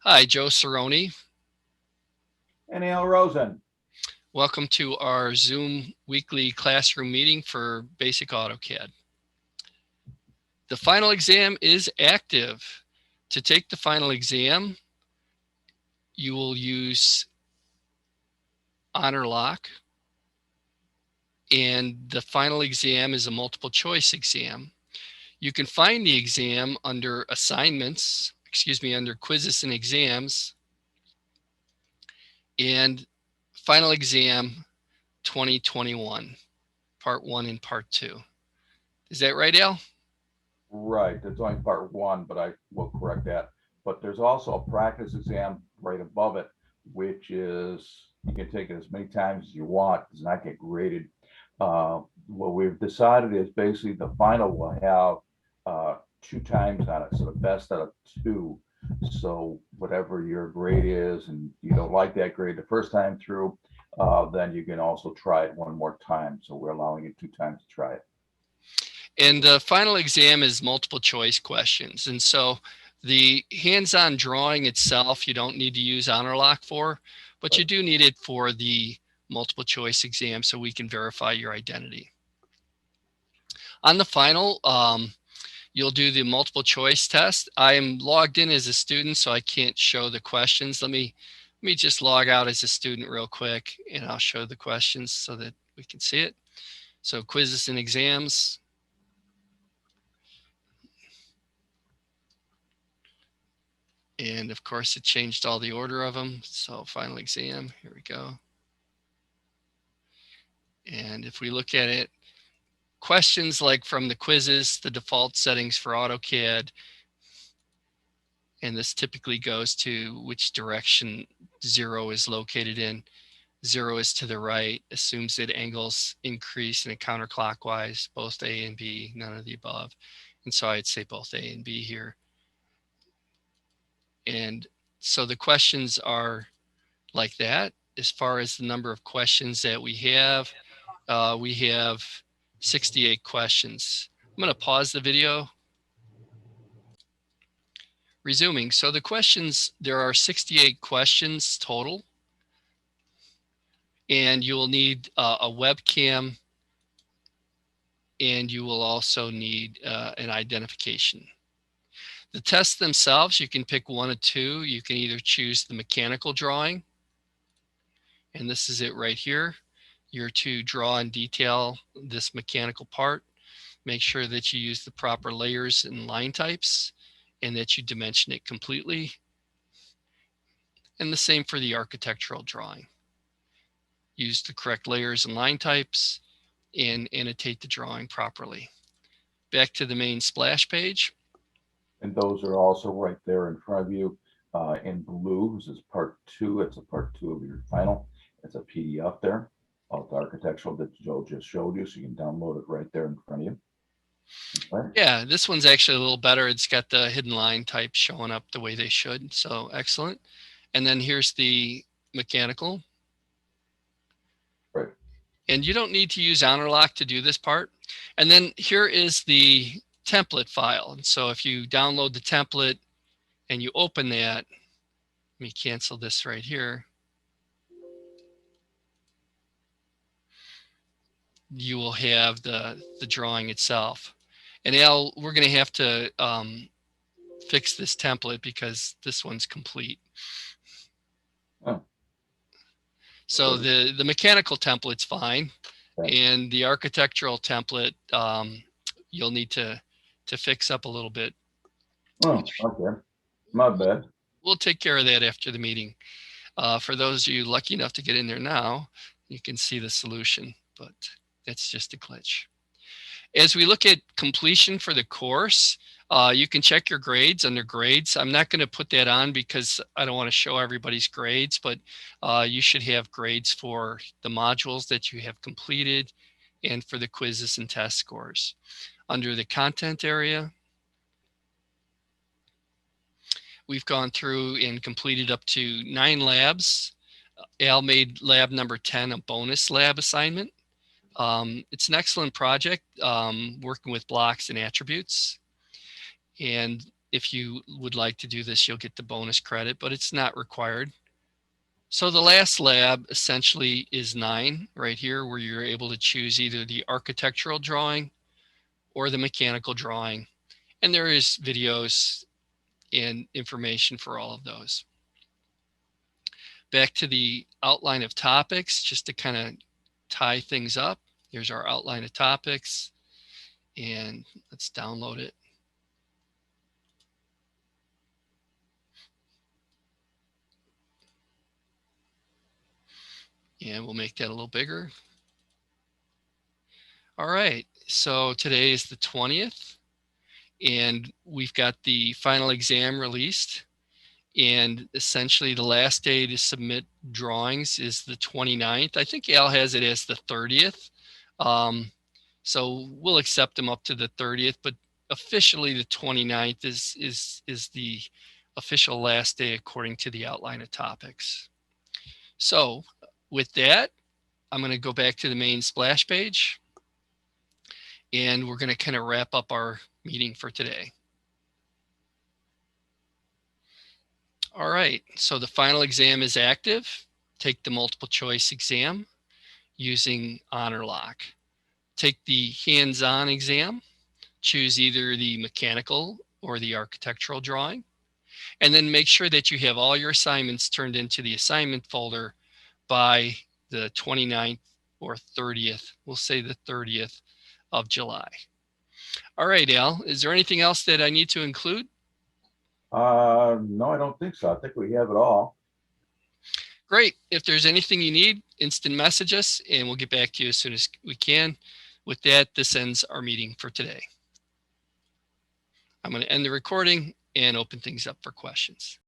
Hi, Joe Cerrone. And Al Rosen. Welcome to our Zoom weekly classroom meeting for Basic AutoCAD. The final exam is active. To take the final exam, you will use Honor Lock, and the final exam is a multiple choice exam. You can find the exam under under quizzes and exams, and final exam 2021, part one and part two. Is that right, Al? Right, that's only part one, but I will correct that. But there's also a practice exam right above it, which is you can take it as many times as you want, does not get graded. What we've decided is basically the final will have 2 times on it, so the best out of two. So whatever your grade is, and you don't like that grade the first time through, then you can also try it one more time. So we're allowing you 2 times to try it. And the final exam is multiple choice questions. And so the hands-on drawing itself, you don't need to use Honor Lock for, but you do need it for the multiple choice exam so we can verify your identity. On the final, you'll do the multiple choice test. I am logged in as a student, so I can't show the questions. Let me just log out as a student real quick, and I'll show the questions so that we can see it. So quizzes and exams. And of course, it changed all the order of them. So final exam, here we go. And if we look at it, questions like from the quizzes, the default settings for AutoCAD, and this typically goes to which direction 0 is located in. 0 is to the right, assumes that angles increase in a counterclockwise, both A and B, none of the above. And so I'd say both A and B here. And so the questions are like that. As far as the number of questions that we have 68 questions. I'm going to pause the video. Resuming. So the questions, there are 68 questions total, and you will need a webcam, and you will also need an identification. The tests themselves, you can pick one of two. You can either choose the mechanical drawing, and this is it right here. You're to draw and detail this mechanical part. Make sure that you use the proper layers and line types and that you dimension it completely. And the same for the architectural drawing. Use the correct layers and line types and annotate the drawing properly. Back to the main splash page. And those are also right there in front of you in blue. This is part two. It's a part two of your final. It's a PDF there of the architectural that Joe just showed you. So you can download it right there in front of you. Okay. Yeah, this one's actually a little better. It's got the hidden line type showing up the way they should. So excellent. And then here's the mechanical. Right. And you don't need to use Honor Lock to do this part. And then here is the template file. And so if you download the template and you open that, let me cancel this right here. You will have the drawing itself. And Al, we're going to have to fix this template because this one's complete. Oh. So the mechanical template's fine, Okay. and the architectural template you'll need to fix up a little bit. Oh, okay. My bad. We'll take care of that after the meeting. For those of you lucky enough to get in there now, you can see the solution, but that's just a glitch. As we look at completion for the course, you can check your grades under grades. I'm not going to put that on because I don't want to show everybody's grades, but you should have grades for the modules that you have completed and for the quizzes and test scores. Under the content area, we've gone through and completed up to 9 labs. Al made lab number 10 a bonus lab assignment. It's an excellent project working with blocks and attributes. And If you would like to do this, you'll get the bonus credit, but it's not required. So the last lab essentially is 9 right here, where you're able to choose either the architectural drawing or the mechanical drawing. And there is videos and information for all of those. Back to the outline of topics, just to kind of tie things up. Here's our outline of topics, and let's download it. And we'll make that a little bigger. All right, so today is the 20th, and we've got the final exam released. And essentially the last day to submit drawings is the 29th. I think Al has it as the 30th. So we'll accept them up to the 30th, but officially the 29th is the official last day according to the outline of topics. So with that, I'm going to go back to the main splash page, and we're going to kind of wrap up our meeting for today. All right, so the final exam is active. Take the multiple choice exam using Honor Lock. Take the hands-on exam, choose either the mechanical or the architectural drawing, and then make sure that you have all your assignments turned into the assignment folder by the 29th or 30th. We'll say the 30th of July. All right, Al, is there anything else that I need to include? No, I don't think so. I think we have it all. Great. If there's anything you need, instant message us and we'll get back to you as soon as we can. With that, this ends our meeting for today. I'm going to end the recording and open things up for questions.